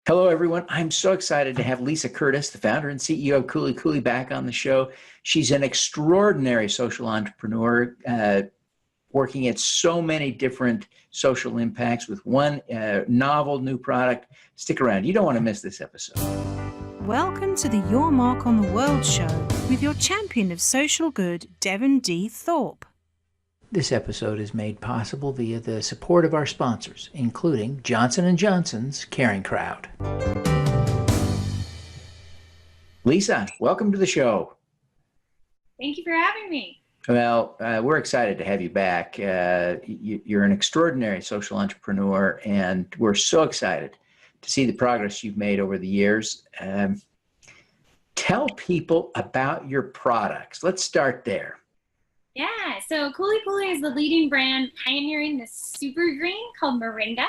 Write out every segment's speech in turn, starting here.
Hello, everyone. I'm so excited to have Lisa Curtis, the founder and CEO of Kuli Kuli, back on the show. She's an extraordinary social entrepreneur, working at so many different social impacts with one novel new product. Stick around. You don't want to miss this episode. Welcome to the Your Mark on the World show with your champion of social good, Devin D. Thorpe. This episode is made possible via the support of our sponsors, including Johnson & Johnson's Caring Crowd. Lisa, welcome to the show. Thank you for having me. Well, we're excited to have you back. You're an extraordinary social entrepreneur, and we're so excited to see the progress you've made over the years. Tell people about your products. Let's start there. Yeah, so Kuli Kuli is the leading brand pioneering this super green called Moringa.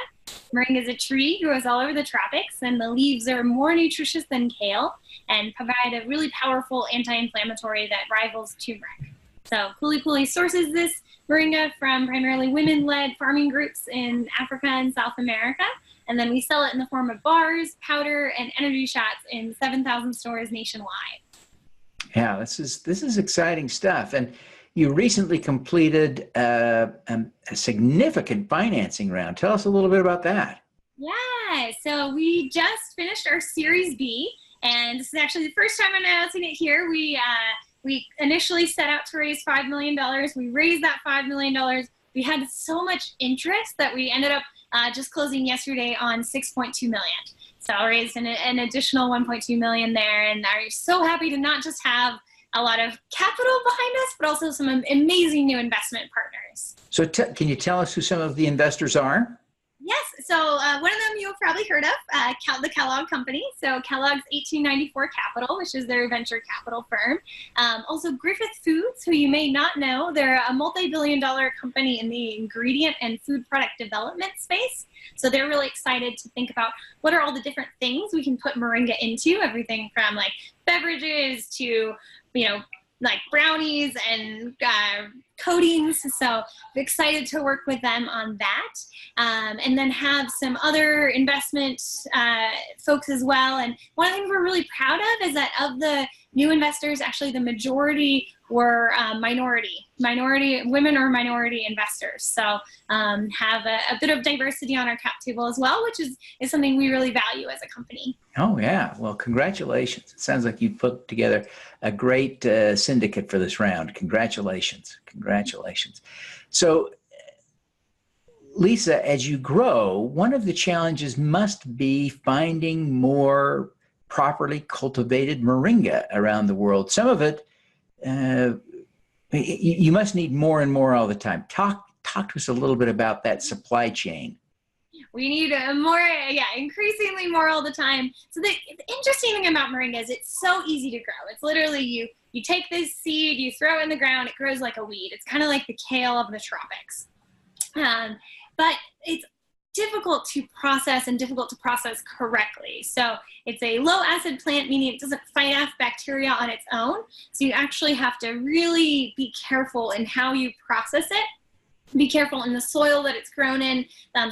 Moringa is a tree, grows all over the tropics, and the leaves are more nutritious than kale and provide a really powerful anti-inflammatory that rivals turmeric. So Kuli Kuli sources this Moringa from primarily women-led farming groups in Africa and South America, and then we sell it in the form of bars, powder, and energy shots in 7,000 stores nationwide. Yeah, this is exciting stuff. And you recently completed a significant financing round. Tell us a little bit about that. Yeah, so we just finished our Series B, and this is actually the first time I'm announcing it here. We initially set out to raise $5 million. We raised that $5 million. We had so much interest that we ended up just closing yesterday on $6.2 million. So I raised an additional $1.2 million there, and are so happy to not just have a lot of capital behind us, but also some amazing new investment partners. So can you tell us who some of the investors are? Yes, so one of them you've probably heard of, the Kellogg Company. So Kellogg's 1894 Capital, which is their venture capital firm. Also Griffith Foods, who you may not know, they're a multi-billion-dollar company in the ingredient and food product development space. So they're really excited to think about what are all the different things we can put Moringa into, everything from like beverages to, like brownies and coatings. So I'm excited to work with them on that. And then have some other investment folks as well. And one of the things we're really proud of is that of the new investors, actually the majority were minority women or minority investors. So have a bit of diversity on our cap table as well, which is something we really value as a company. Oh, yeah. Well, congratulations. It sounds like you put together a great syndicate for this round. Congratulations. Congratulations. So, Lisa, as you grow, one of the challenges must be finding more properly cultivated moringa around the world. Some of it, you must need more and more all the time. Talk to us a little bit about that supply chain. We need increasingly more all the time. So the interesting thing about moringa is it's so easy to grow. It's literally you take this seed, you throw it in the ground, it grows like a weed. It's kind of like the kale of the tropics. But it's difficult to process and difficult to process correctly. So it's a low acid plant, meaning it doesn't fight off bacteria on its own. So you actually have to really be careful in how you process it. Be careful in the soil that it's grown in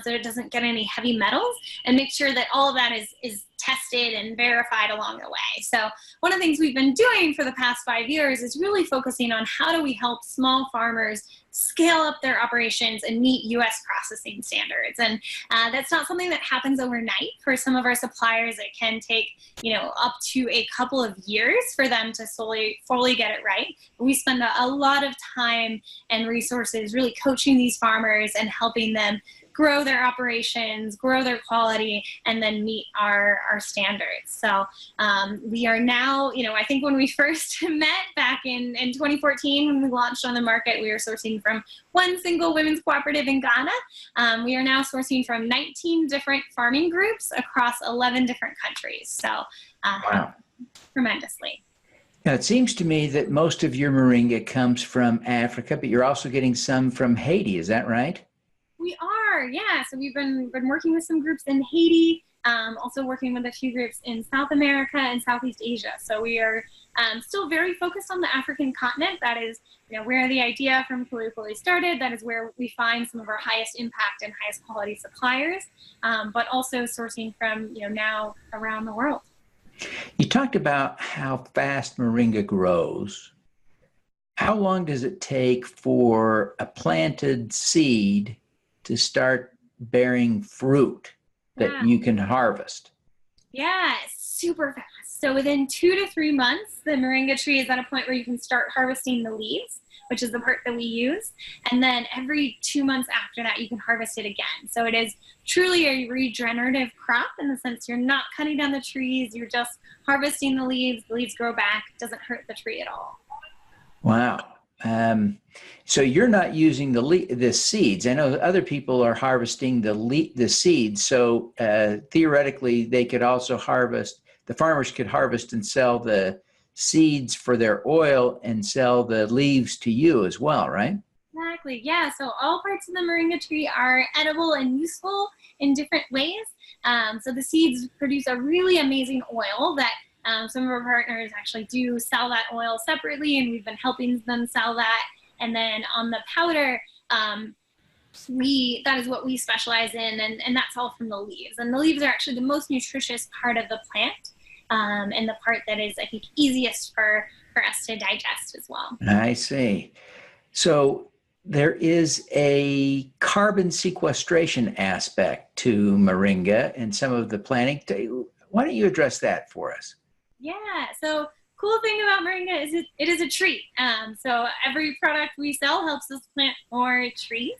so it doesn't get any heavy metals, and make sure that all of that is tested and verified along the way. So one of the things we've been doing for the past 5 years is really focusing on how do we help small farmers scale up their operations and meet U.S. processing standards. And that's not something that happens overnight. For some of our suppliers, it can take up to a couple of years for them to fully get it right. We spend a lot of time and resources really coaching these farmers and helping them grow their operations, grow their quality, and then meet our standards. So we are now, I think when we first met back in 2014, when we launched on the market, we were sourcing from one single women's cooperative in Ghana. We are now sourcing from 19 different farming groups across 11 different countries. So Wow. Tremendously. Now, it seems to me that most of your moringa comes from Africa, but you're also getting some from Haiti. Is that right? We are, yeah. So we've been working with some groups in Haiti, also working with a few groups in South America and Southeast Asia. So we are still very focused on the African continent. That is, where the idea from Kuli Kuli started. That is where we find some of our highest impact and highest quality suppliers, but also sourcing from, now around the world. You talked about how fast moringa grows. How long does it take for a planted seed to start bearing fruit that you can harvest? Yeah, super fast. So within 2 to 3 months, the moringa tree is at a point where you can start harvesting the leaves, which is the part that we use. And then every 2 months after that, you can harvest it again. So it is truly a regenerative crop in the sense you're not cutting down the trees, you're just harvesting the leaves grow back, it doesn't hurt the tree at all. Wow. So you're not using the seeds. I know other people are harvesting the seeds. So theoretically, they could also the farmers could harvest and sell the seeds for their oil and sell the leaves to you as well, right? Exactly. Yeah. So all parts of the moringa tree are edible and useful in different ways. So the seeds produce a really amazing oil that some of our partners actually do sell that oil separately, and we've been helping them sell that. And then on the powder, that is what we specialize in, and that's all from the leaves. And the leaves are actually the most nutritious part of the plant, and the part that is, I think, easiest for us to digest as well. I see. So there is a carbon sequestration aspect to moringa and some of the planting. Why don't you address that for us? Yeah, so cool thing about moringa is it is a tree. So every product we sell helps us plant more trees.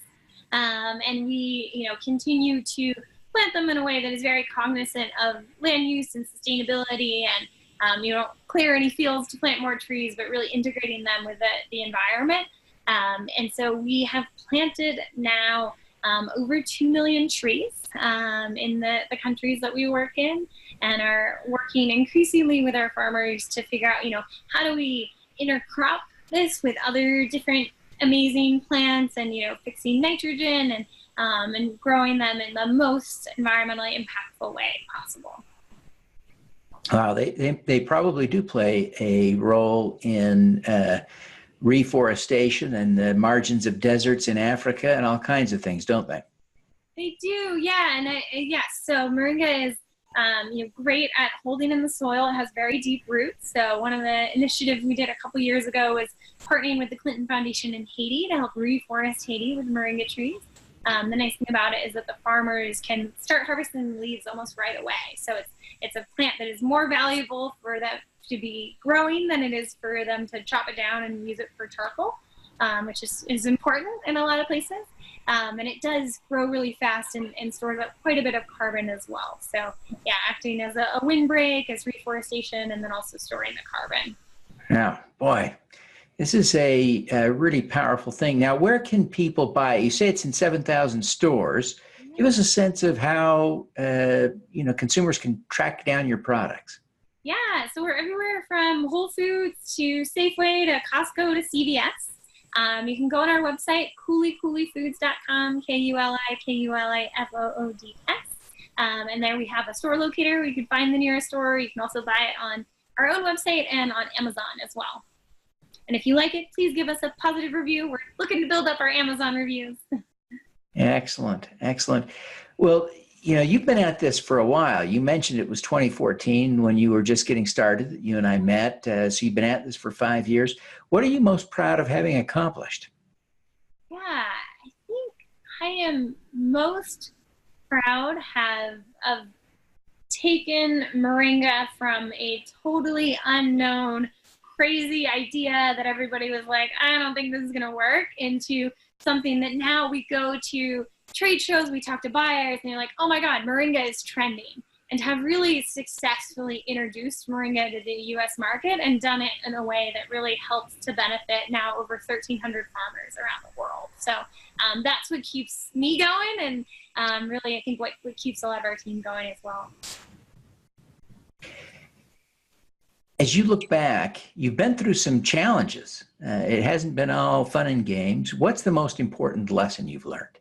And we, continue to plant them in a way that is very cognizant of land use and sustainability. And you don't clear any fields to plant more trees, but really integrating them with the environment. And so we have planted now over 2 million trees in the countries that we work in, and are working increasingly with our farmers to figure out, how do we intercrop this with other different amazing plants, and fixing nitrogen and growing them in the most environmentally impactful way possible. Wow, they probably do play a role in reforestation and the margins of deserts in Africa and all kinds of things, don't they? They do, yeah. And yes, so moringa is great at holding in the soil. It has very deep roots. So one of the initiatives we did a couple years ago was partnering with the Clinton Foundation in Haiti to help reforest Haiti with moringa trees. The nice thing about it is that the farmers can start harvesting the leaves almost right away. So it's a plant that is more valuable for them to be growing than it is for them to chop it down and use it for charcoal, which is important in a lot of places. And it does grow really fast and stores up quite a bit of carbon as well. So yeah, acting as a windbreak, as reforestation, and then also storing the carbon. Yeah, boy, this is a really powerful thing. Now, where can people buy it? You say it's in 7,000 stores. Give us a sense of how consumers can track down your products. Yeah, so we're everywhere from Whole Foods to Safeway to Costco to CVS. You can go on our website, kulikulifoods.com, KULIKULIFOODS. And there we have a store locator where you can find the nearest store. You can also buy it on our own website and on Amazon as well. And if you like it, please give us a positive review. We're looking to build up our Amazon reviews. Excellent, excellent. Well, you've been at this for a while. You mentioned it was 2014 when you were just getting started that you and I met. So you've been at this for 5 years. What are you most proud of having accomplished? Yeah, I think I am most proud of taken moringa from a totally unknown, crazy idea that everybody was like, I don't think this is going to work, into something that now we go to trade shows, we talk to buyers, and they're like, oh my God, moringa is trending. And to have really successfully introduced moringa to the U.S. market and done it in a way that really helps to benefit now over 1,300 farmers around the world. So that's what keeps me going, and really I think what keeps a lot of our team going as well. As you look back, you've been through some challenges. It hasn't been all fun and games. What's the most important lesson you've learned?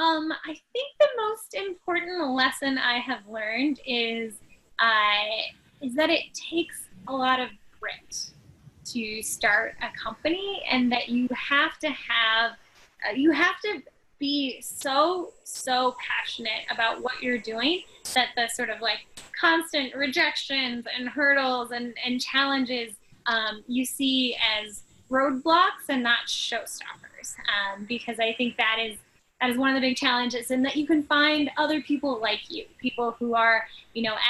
I think the most important lesson I have learned is that it takes a lot of grit to start a company, and that you have to be so passionate about what you're doing that the sort of like constant rejections and hurdles and challenges you see as roadblocks and not showstoppers, because I think that is one of the big challenges, and that you can find other people like you, people who are,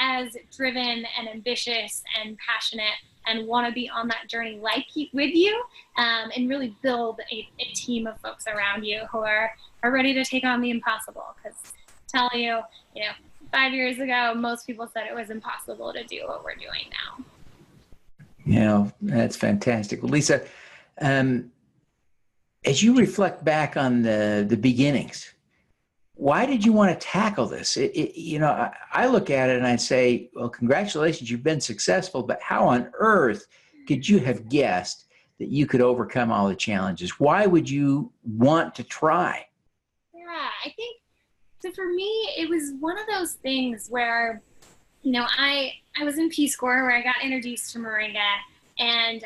as driven and ambitious and passionate and want to be on that journey with you, and really build a team of folks around you who are ready to take on the impossible. Because tell you, 5 years ago, most people said it was impossible to do what we're doing now. That's fantastic. Well, Lisa, as you reflect back on the beginnings, why did you want to tackle this? I look at it and I say, well, congratulations, you've been successful, but how on earth could you have guessed that you could overcome all the challenges? Why would you want to try? Yeah, I think, so for me, it was one of those things where, I was in Peace Corps where I got introduced to Moringa. And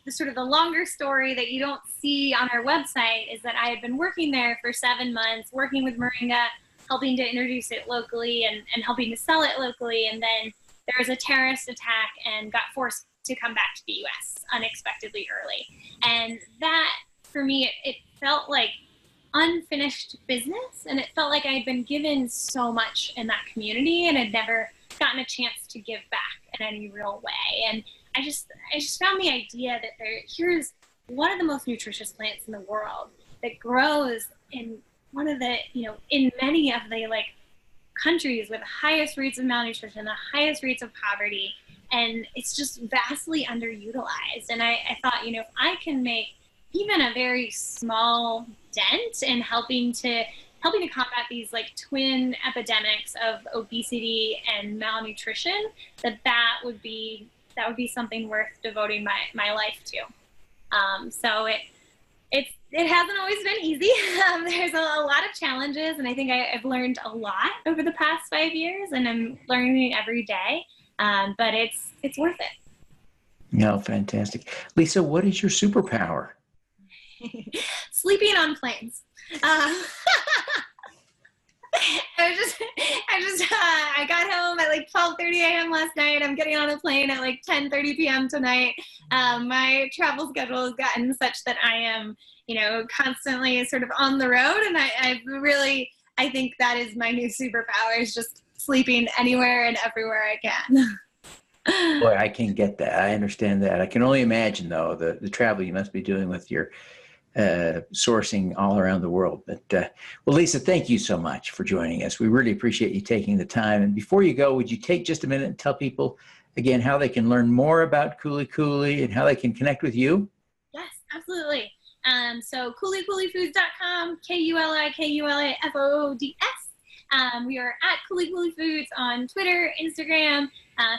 the longer story that you don't see on our website is that I had been working there for 7 months, working with Moringa, helping to introduce it locally and helping to sell it locally. And then there was a terrorist attack and got forced to come back to the U.S. unexpectedly early. And that, for me, it felt like unfinished business. And it felt like I had been given so much in that community and had never gotten a chance to give back in any real way. And I just found the idea that here's one of the most nutritious plants in the world that grows in one of the, in many of the countries with the highest rates of malnutrition, the highest rates of poverty, and it's just vastly underutilized. And I thought, if I can make even a very small dent in helping to combat these twin epidemics of obesity and malnutrition, that would be something worth devoting my life to. So it hasn't always been easy. There's a lot of challenges, and I think I've learned a lot over the past 5 years, and I'm learning every day. But it's worth it. Fantastic. Lisa, what is your superpower? Sleeping on planes. I got home at 12:30 a.m. last night. I'm getting on a plane at 10:30 p.m. tonight. My travel schedule has gotten such that I am, constantly sort of on the road, and I think that is my new superpower, is just sleeping anywhere and everywhere I can. Boy, I can get that. I understand that. I can only imagine, though, the travel you must be doing with your sourcing all around the world. But well, Lisa, thank you so much for joining us. We really appreciate you taking the time. And before you go, would you take just a minute and tell people again how they can learn more about Kuli Kuli and how they can connect with you? Yes, absolutely. So KuliKuliFoods.com, KuliKuliFoods. We are at Kuli Kuli Foods on Twitter, Instagram,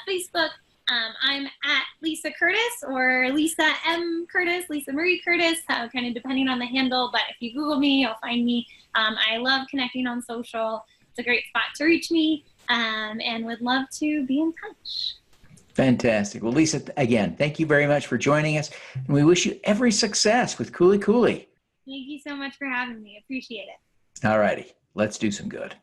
Facebook. I'm at Lisa Curtis or Lisa M. Curtis, Lisa Marie Curtis, kind of depending on the handle. But if you Google me, you'll find me. I love connecting on social. It's a great spot to reach me, and would love to be in touch. Fantastic. Well, Lisa, again, thank you very much for joining us. And we wish you every success with Kuli Kuli. Thank you so much for having me. Appreciate it. All righty. Let's do some good.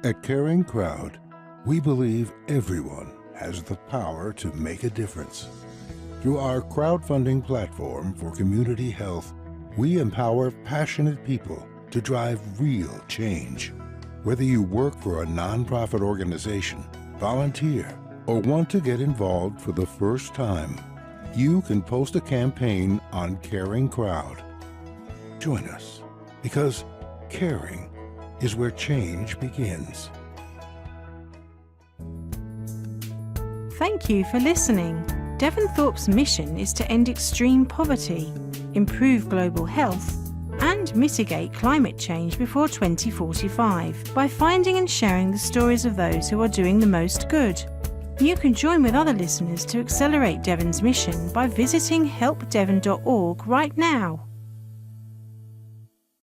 At Caring Crowd, we believe everyone has the power to make a difference. Through our crowdfunding platform for community health, we empower passionate people to drive real change. Whether you work for a nonprofit organization, volunteer, or want to get involved for the first time, you can post a campaign on Caring Crowd. Join us, because caring is where change begins. Thank you for listening. Devin Thorpe's mission is to end extreme poverty, improve global health, and mitigate climate change before 2045 by finding and sharing the stories of those who are doing the most good. You can join with other listeners to accelerate Devin's mission by visiting helpdevin.org right now.